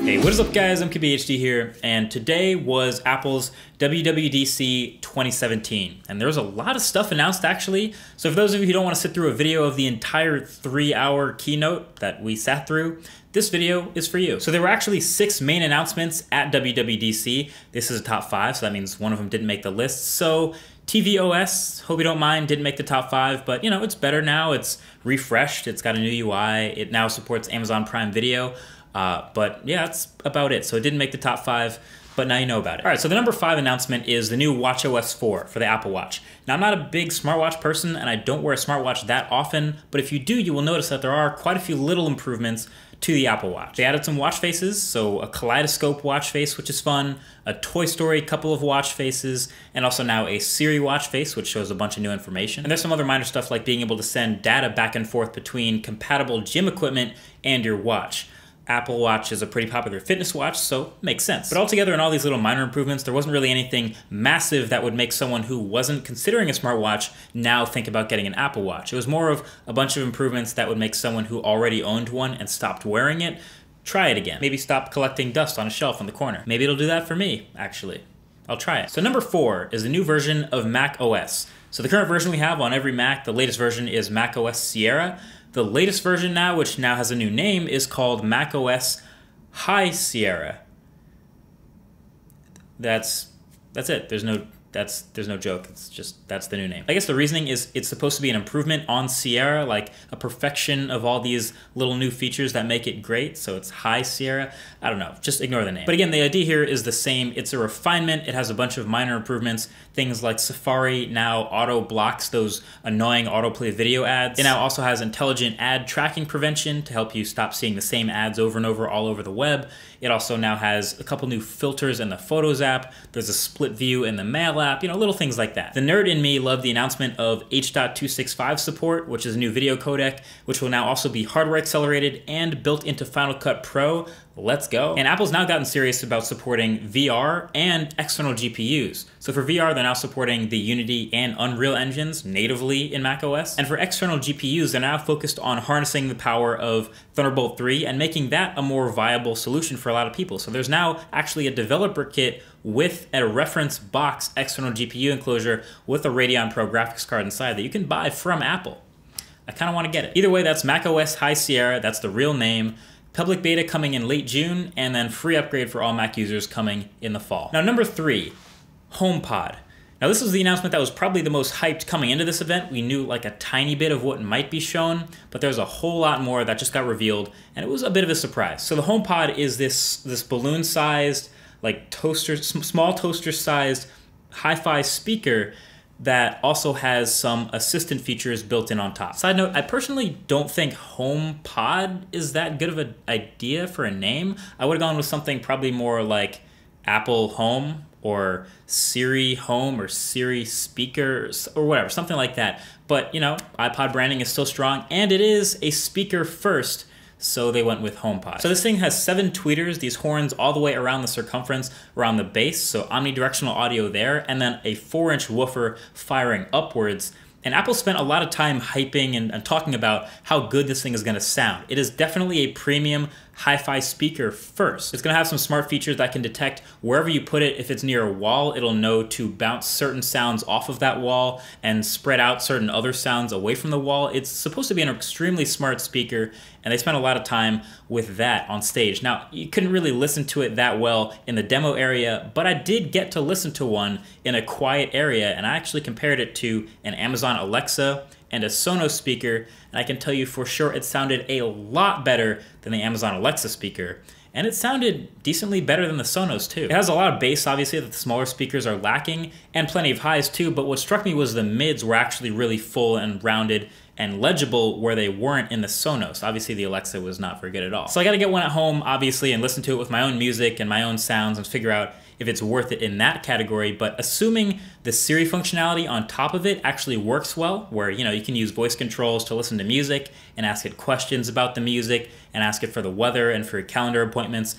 Hey, what is up guys, I'm KBHD here, and today was Apple's WWDC 2017, and there was a lot of stuff announced actually, so for those of you who don't want to sit through a video of the entire 3-hour keynote that we sat through, this video is for you. So there were actually 6 main announcements at WWDC. This is a top 5, so that means one of them didn't make the list. So tvOS, hope you don't mind, didn't make the top 5, but you know, it's better now, it's refreshed, it's got a new UI, it now supports Amazon Prime Video. But yeah, that's about it. So it didn't make the top 5, but now you know about it. All right, so the number 5 announcement is the new watchOS 4 for the Apple Watch. Now, I'm not a big smartwatch person, and I don't wear a smartwatch that often, but if you do, you will notice that there are quite a few little improvements to the Apple Watch. They added some watch faces, so a kaleidoscope watch face, which is fun, a Toy Story couple of watch faces, and also now a Siri watch face, which shows a bunch of new information. And there's some other minor stuff like being able to send data back and forth between compatible gym equipment and your watch. Apple Watch is a pretty popular fitness watch, so makes sense. But altogether, in all these little minor improvements, there wasn't really anything massive that would make someone who wasn't considering a smartwatch now think about getting an Apple Watch. It was more of a bunch of improvements that would make someone who already owned one and stopped wearing it try it again. Maybe stop collecting dust on a shelf in the corner. Maybe it'll do that for me, actually. I'll try it. So number 4 is the new version of Mac OS. So the current version we have on every Mac, the latest version is Mac OS Sierra. The latest version now, which now has a new name, is called Mac OS High Sierra. That's it. There's no joke. It's just, that's the new name. I guess the reasoning is it's supposed to be an improvement on Sierra, like a perfection of all these little new features that make it great. So it's High Sierra. I don't know. Just ignore the name. But again, the idea here is the same. It's a refinement. It has a bunch of minor improvements. Things like Safari now auto blocks those annoying autoplay video ads. It now also has intelligent ad tracking prevention to help you stop seeing the same ads over and over all over the web. It also now has a couple new filters in the Photos app. There's a split view in the Mail app, you know, little things like that. The nerd in me loved the announcement of H.265 support, which is a new video codec, which will now also be hardware accelerated and built into Final Cut Pro. Let's go. And Apple's now gotten serious about supporting VR and external GPUs. So for VR, they're now supporting the Unity and Unreal engines natively in macOS. And for external GPUs, they're now focused on harnessing the power of Thunderbolt 3 and making that a more viable solution for a lot of people. So there's now actually a developer kit with a reference box external GPU enclosure with a Radeon Pro graphics card inside that you can buy from Apple. I kind of want to get it. Either way, that's macOS High Sierra. That's the real name. Public beta coming in late June, and then free upgrade for all Mac users coming in the fall. Now, number 3, HomePod. Now, this was the announcement that was probably the most hyped coming into this event. We knew like a tiny bit of what might be shown, but there's a whole lot more that just got revealed, and it was a bit of a surprise. So the HomePod is this balloon-sized, like small toaster-sized hi-fi speaker that also has some assistant features built in on top. Side note, I personally don't think HomePod is that good of an idea for a name. I would have gone with something probably more like Apple Home or Siri Home or Siri Speakers or whatever, something like that. But you know, iPod branding is still strong, and it is a speaker first, so they went with HomePod. So this thing has 7 tweeters, these horns all the way around the circumference, around the base, so omnidirectional audio there, and then a 4-inch woofer firing upwards. And Apple spent a lot of time hyping and talking about how good this thing is gonna sound. It is definitely a premium hi-fi speaker first. It's gonna have some smart features that can detect wherever you put it. If it's near a wall, it'll know to bounce certain sounds off of that wall and spread out certain other sounds away from the wall. It's supposed to be an extremely smart speaker, and they spent a lot of time with that on stage. Now, you couldn't really listen to it that well in the demo area, but I did get to listen to one in a quiet area, and I actually compared it to an Amazon Alexa and a Sonos speaker, and I can tell you for sure it sounded a lot better than the Amazon Alexa speaker. And it sounded decently better than the Sonos too. It has a lot of bass, obviously, that the smaller speakers are lacking, and plenty of highs too, but what struck me was the mids were actually really full and rounded and legible where they weren't in the Sonos. Obviously the Alexa was not very good at all. So I gotta get one at home, obviously, and listen to it with my own music and my own sounds and figure out if it's worth it in that category. But assuming the Siri functionality on top of it actually works well, where you know you can use voice controls to listen to music and ask it questions about the music and ask it for the weather and for your calendar appointments,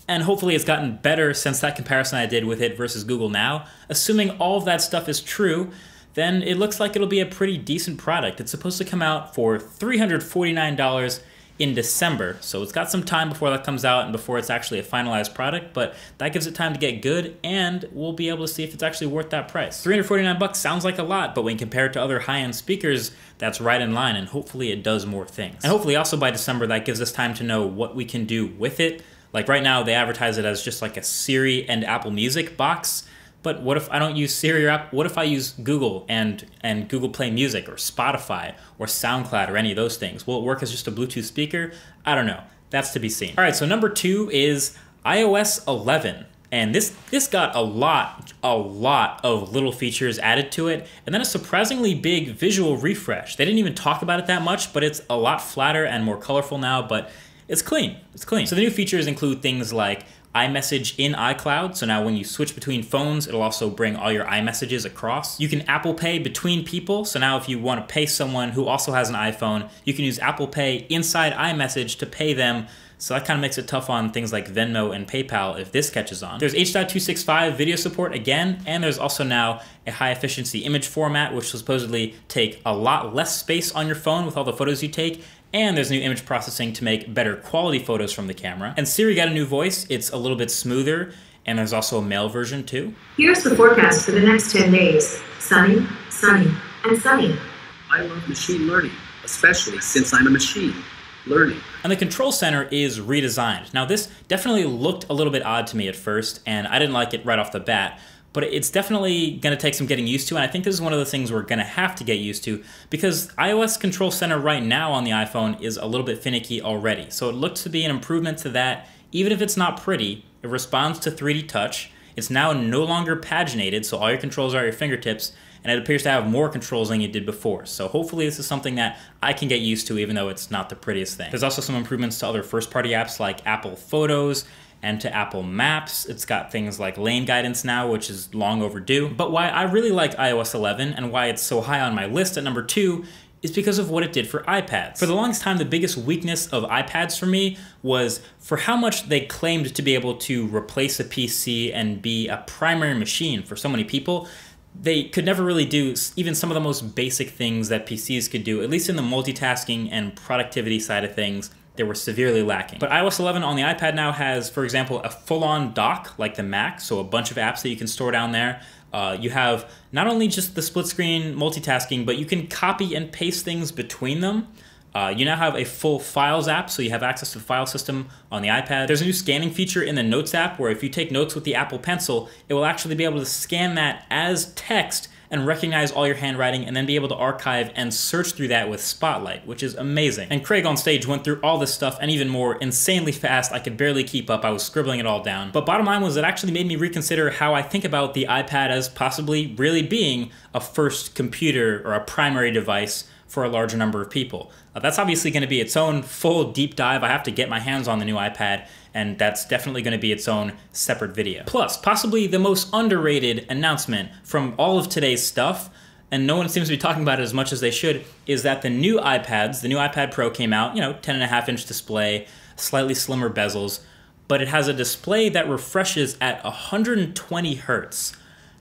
and hopefully it's gotten better since that comparison I did with it versus Google Now. Assuming all of that stuff is true, then it looks like it'll be a pretty decent product. It's supposed to come out for $349 in December. So it's got some time before that comes out and before it's actually a finalized product, but that gives it time to get good, and we'll be able to see if it's actually worth that price. $349 sounds like a lot, but when compared to other high-end speakers, that's right in line, and hopefully it does more things. And hopefully also by December, that gives us time to know what we can do with it. Like right now, they advertise it as just like a Siri and Apple Music box. But what if I don't use Siri or Apple? What if I use Google and Google Play Music or Spotify or SoundCloud or any of those things? Will it work as just a Bluetooth speaker? I don't know. That's to be seen. All right, so number 2 is iOS 11. And this got a lot of little features added to it, and then a surprisingly big visual refresh. They didn't even talk about it that much, but it's a lot flatter and more colorful now, but it's clean. It's clean. So the new features include things like iMessage in iCloud. So now when you switch between phones, it'll also bring all your iMessages across. You can Apple Pay between people. So now if you want to pay someone who also has an iPhone, you can use Apple Pay inside iMessage to pay them. So that kind of makes it tough on things like Venmo and PayPal if this catches on. There's H.265 video support again, and there's also now a high efficiency image format, which will supposedly take a lot less space on your phone with all the photos you take. And there's new image processing to make better quality photos from the camera. And Siri got a new voice. It's a little bit smoother, and there's also a male version too. Here's the forecast for the next 10 days. Sunny, sunny, and sunny. I love machine learning, especially since I'm a machine learning. And the control center is redesigned. Now this definitely looked a little bit odd to me at first, and I didn't like it right off the bat. But it's definitely going to take some getting used to, and I think this is one of the things we're going to have to get used to, because iOS Control Center right now on the iPhone is a little bit finicky already. So it looks to be an improvement to that. Even if it's not pretty, it responds to 3D touch. It's now no longer paginated, so all your controls are at your fingertips, and it appears to have more controls than you did before. So hopefully this is something that I can get used to, even though it's not the prettiest thing. There's also some improvements to other first-party apps like Apple Photos, and to Apple Maps. It's got things like lane guidance now, which is long overdue. But why I really like iOS 11 and why it's so high on my list at number 2 is because of what it did for iPads. For the longest time, the biggest weakness of iPads for me was for how much they claimed to be able to replace a PC and be a primary machine for so many people. They could never really do even some of the most basic things that PCs could do, at least in the multitasking and productivity side of things. They were severely lacking. But iOS 11 on the iPad now has, for example, a full-on dock like the Mac, so a bunch of apps that you can store down there. You have not only just the split screen multitasking, but you can copy and paste things between them. You now have a full Files app, so you have access to the file system on the iPad. There's a new scanning feature in the Notes app where if you take notes with the Apple Pencil, it will actually be able to scan that as text and recognize all your handwriting and then be able to archive and search through that with Spotlight, which is amazing. And Craig on stage went through all this stuff and even more insanely fast. I could barely keep up. I was scribbling it all down. But bottom line was it actually made me reconsider how I think about the iPad as possibly really being a first computer or a primary device for a larger number of people. That's obviously going to be its own full deep dive. I have to get my hands on the new iPad, and that's definitely going to be its own separate video. Plus, possibly the most underrated announcement from all of today's stuff, and no one seems to be talking about it as much as they should, is that the new iPads, the new iPad Pro came out, 10.5-inch display, slightly slimmer bezels, but it has a display that refreshes at 120 hertz,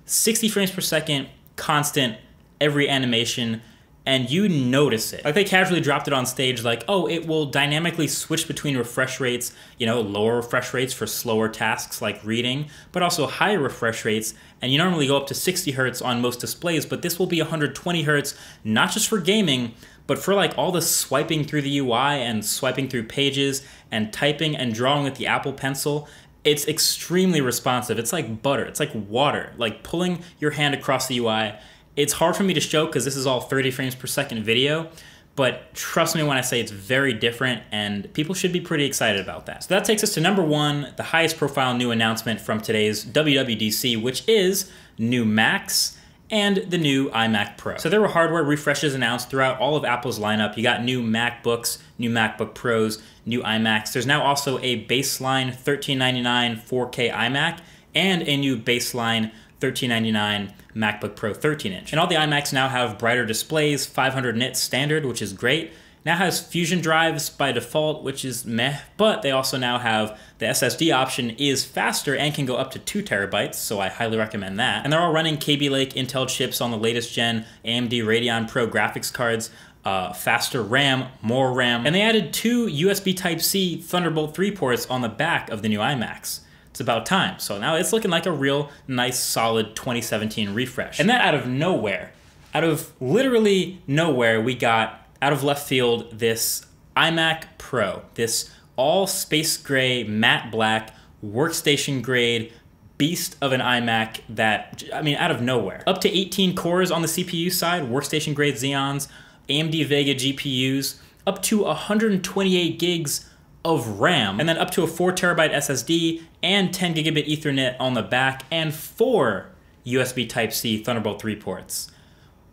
60 frames per second, constant, every animation, and you notice it. Like they casually dropped it on stage like, oh, it will dynamically switch between refresh rates, lower refresh rates for slower tasks like reading, but also higher refresh rates. And you normally go up to 60 hertz on most displays, but this will be 120 hertz, not just for gaming, but for like all the swiping through the UI and swiping through pages and typing and drawing with the Apple Pencil. It's extremely responsive. It's like butter. It's like water, like pulling your hand across the UI. It's hard for me to show because this is all 30 frames per second video, but trust me when I say it's very different and people should be pretty excited about that. So that takes us to number 1, the highest profile new announcement from today's WWDC, which is new Macs and the new iMac Pro. So there were hardware refreshes announced throughout all of Apple's lineup. You got new MacBooks, new MacBook Pros, new iMacs. There's now also a baseline $1399 4K iMac and a new baseline $1399 MacBook Pro 13-inch. And all the iMacs now have brighter displays, 500 nits standard, which is great. Now has Fusion drives by default, which is meh, but they also now have the SSD option is faster and can go up to 2 terabytes, so I highly recommend that. And they're all running Kaby Lake Intel chips on the latest gen AMD Radeon Pro graphics cards. faster RAM, more RAM, and they added 2 USB Type-C Thunderbolt 3 ports on the back of the new iMacs. It's about time. So now it's looking like a real nice, solid 2017 refresh. And that out of nowhere, out of literally nowhere, we got, out of left field, this iMac Pro, this all space gray, matte black, workstation grade beast of an iMac that, I mean, out of nowhere. Up to 18 cores on the CPU side, workstation grade Xeons, AMD Vega GPUs, up to 128 gigs of RAM, and then up to a 4 terabyte SSD and 10 gigabit Ethernet on the back, and 4 USB Type-C Thunderbolt 3 ports.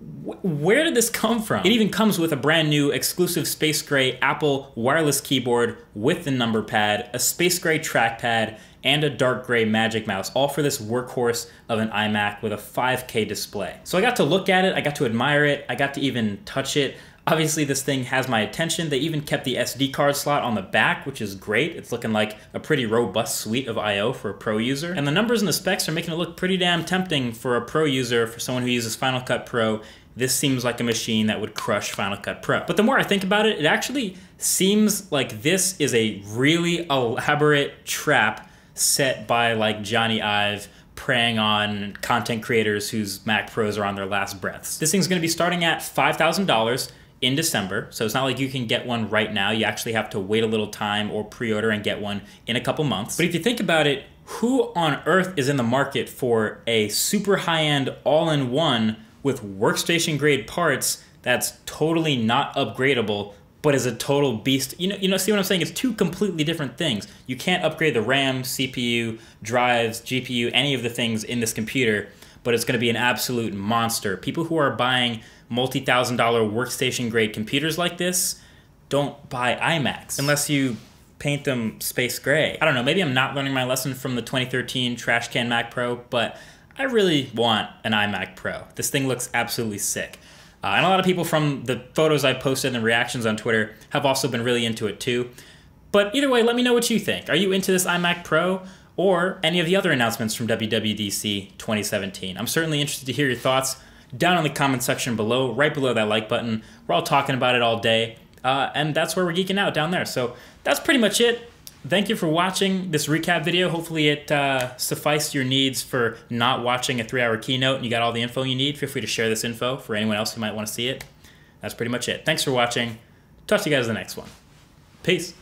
Where did this come from? It even comes with a brand new exclusive space gray Apple wireless keyboard with the number pad, a space gray trackpad, and a dark gray Magic Mouse, all for this workhorse of an iMac with a 5K display. So I got to look at it, I got to admire it, I got to even touch it. Obviously this thing has my attention. They even kept the SD card slot on the back, which is great. It's looking like a pretty robust suite of I/O for a pro user. And the numbers and the specs are making it look pretty damn tempting for a pro user, for someone who uses Final Cut Pro. This seems like a machine that would crush Final Cut Pro. But the more I think about it, it actually seems like this is a really elaborate trap set by like Johnny Ive, preying on content creators whose Mac Pros are on their last breaths. This thing's gonna be starting at $5,000 in December, so it's not like you can get one right now. You actually have to wait a little time or pre-order and get one in a couple months. But if you think about it, who on earth is in the market for a super high-end all-in-one with workstation grade parts that's totally not upgradable but is a total beast? See what I'm saying? It's two completely different things. You can't upgrade the RAM, CPU, drives, GPU, any of the things in this computer, but it's gonna be an absolute monster. People who are buying multi-$1,000 workstation grade computers like this don't buy iMacs unless you paint them space gray. I don't know, maybe I'm not learning my lesson from the 2013 Trash Can Mac Pro, but I really want an iMac Pro. This thing looks absolutely sick. And a lot of people from the photos I posted and the reactions on Twitter have also been really into it too. But either way, let me know what you think. Are you into this iMac Pro or any of the other announcements from WWDC 2017? I'm certainly interested to hear your thoughts down in the comment section below, right below that like button. We're all talking about it all day, and that's where we're geeking out, down there. So that's pretty much it. Thank you for watching this recap video. Hopefully it sufficed your needs for not watching a 3-hour keynote and you got all the info you need. Feel free to share this info for anyone else who might want to see it. That's pretty much it. Thanks for watching. Talk to you guys in the next one. Peace.